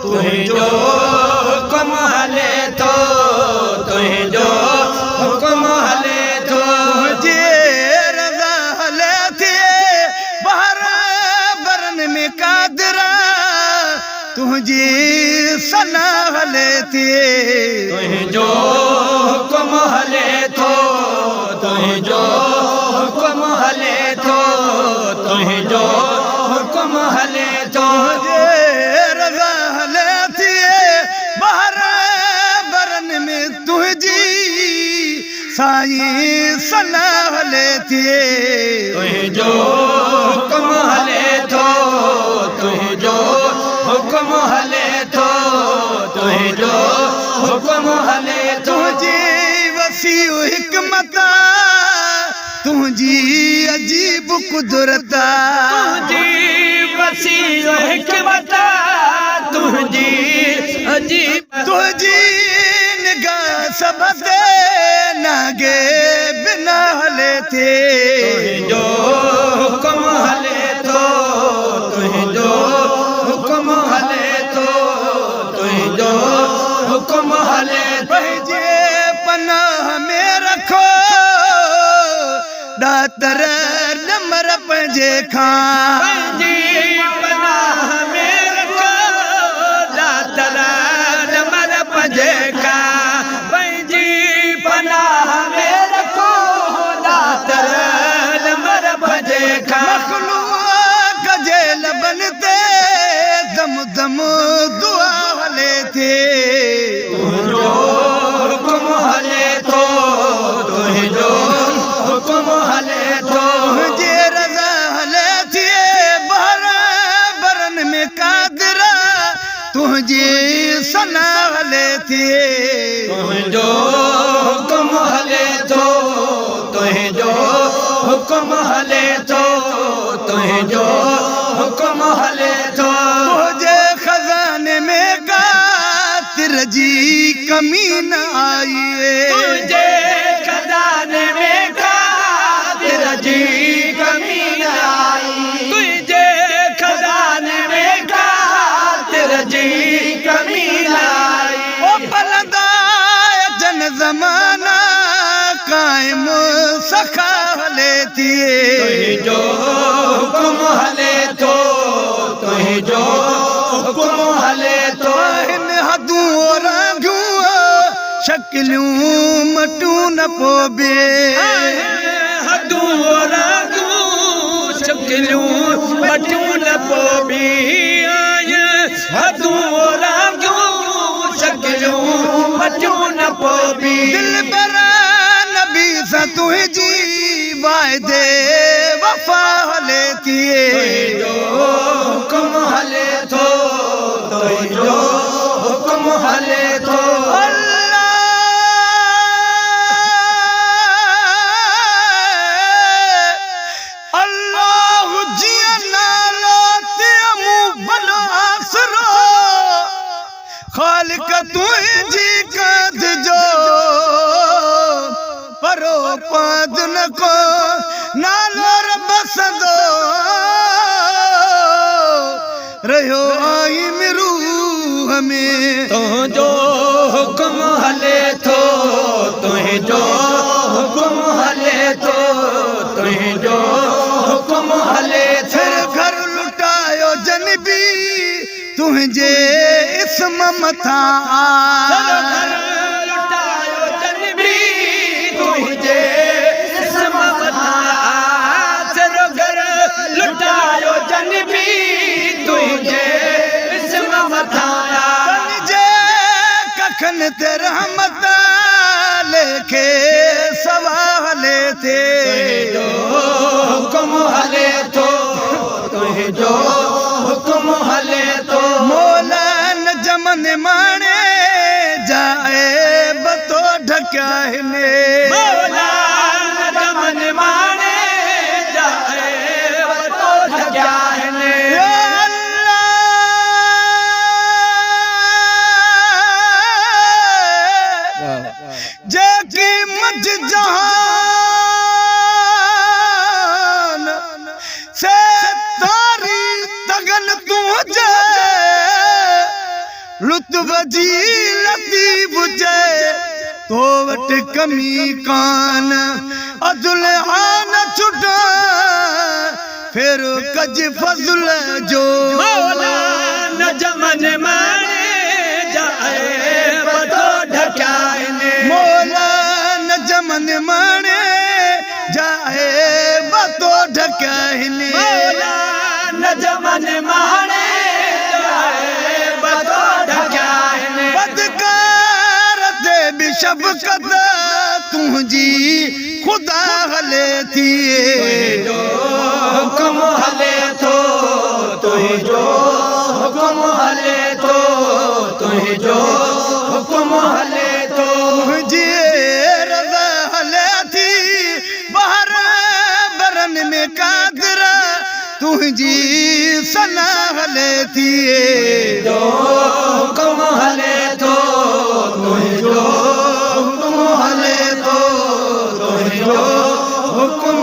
तुंहिंजो हुकुम हले थो तुंहिंजो हुकुम हले थो तुंहिंजी रज़ा हले थी ॿार बरन में कादरा तुंहिंजी सना हले थी तुंहिंजो हुकुम हले थो तुंहिंजो हुकुम हले थो तुंहिंजो हुकुम हले थो रज़ा हले थी ॿार बरन में तुंहिंजी साईं सना हले थी तुंहिंजो हुकुम हले थो तुंहिंजो हुकुम हले थो तुंहिंजो हुकुम हले थो तुंहिंजी वसी हिकमत तुंहिंजी अजीब कुदरत तुंहिंजी वसी हिकमत तुंहिंजी अजीब तुंहिंजी निगाह सब ते नागे बिना हले थी तुंहिंजो हुकुम हले थो तुंहिंजो हुकुम हले थो तुंहिंजो हुकुम हले पंहिंजे पनाह में रखो ॾातर नमर पंहिंजे खां पंहिंजी पनाह में रखो ॾातर नमर पंहिंजे खां पंहिंजी पनाह में रखो ॾातर नमर पंहिंजे खां मखलूक जे लबन ते दम दम दुआ हले थी तुंहिंजो हुकुम हले थो तुंहिंजो हुकुम हले थो तुंहिंजी रज़ा हले थी ॿार बरन में कादरा तुंहिंजी सना हले थी तुंहिंजो हुकुम हले थो तुंहिंजो हुकुम हले थो तुंहिंजो हुकुम हले थो तुंहिंजे खज़ाने में कातिर जी कमी न आई तुंहिंजे खज़ाने में कातिर जी कमी न आई तुंहिंजे खज़ाने में कातिर जी कमी न आई ओ पलंदा जन ज़माना काइम सखा हले थी तुंहिंजो हुकुम हले थो तुंहिंजो हुकुम हले थो हिन हदूं रांधियूं शकिलियूं मटूं न पोबे हदूं रांधियूं शकिलियूं मटूं न पोबी हदूं रांधियूं शकिलियूं मटूं न पोबी दिल पर नबी सां तुंहिंजी वाइदे वफ़ा हले थी तुंहिंजो हुकुम हले थो तुंहिंजो हुकुम हले थो अल्लाह जीअं नालो ते मूं भलो आसरो ख़ालिक तुंहिंजी काद जो परो पाद न को नालो रब सदो रहियो आई रूह में तुंहिंजो हुकुम हले थो तुंहिंजो हुकुम हले थो तुंहिंजो हुकुम हले थो घर लुटायो जनबी तुंहिंजे इस्म मथां लुटायो जनबी तुंहिंजे इस्म मथां घर लुटायो जनबी तुंहिंजे इस्म मथां तुंहिंजे कखन ते रहमत लेखे सवा हले थी तुंहिंजो हुकुम हले थो तुंहिंजो हुकुम हले थो मौलान जमन माणे जाए बतो ढकिया हिने मौलान जमन माणे जाए बतो ढकिया हिने जेकी मज जहान से तारी तगन तुझे लुत्फ जी लतीफ चए तो वट कमी कान अदुल आन छुटा फिर कज फजल जो मौला नजमन माने जाए बतो ढकाने मौला नजमन माने जाए बतो ढकाने मौला नजमन माने जाए बतो ढकाने बदकार ते भी शफकत तुझी खुदा हले थी जो हुक्म हले तो तुझो हुक्म हले तो तुझो हुक्म हले तो तुझी रज़ा हले थी बहर बरन में कादर तुझी सना हले थी जो हुक्म हले तो तुझो हुक्म हले तो तुझो हुक्म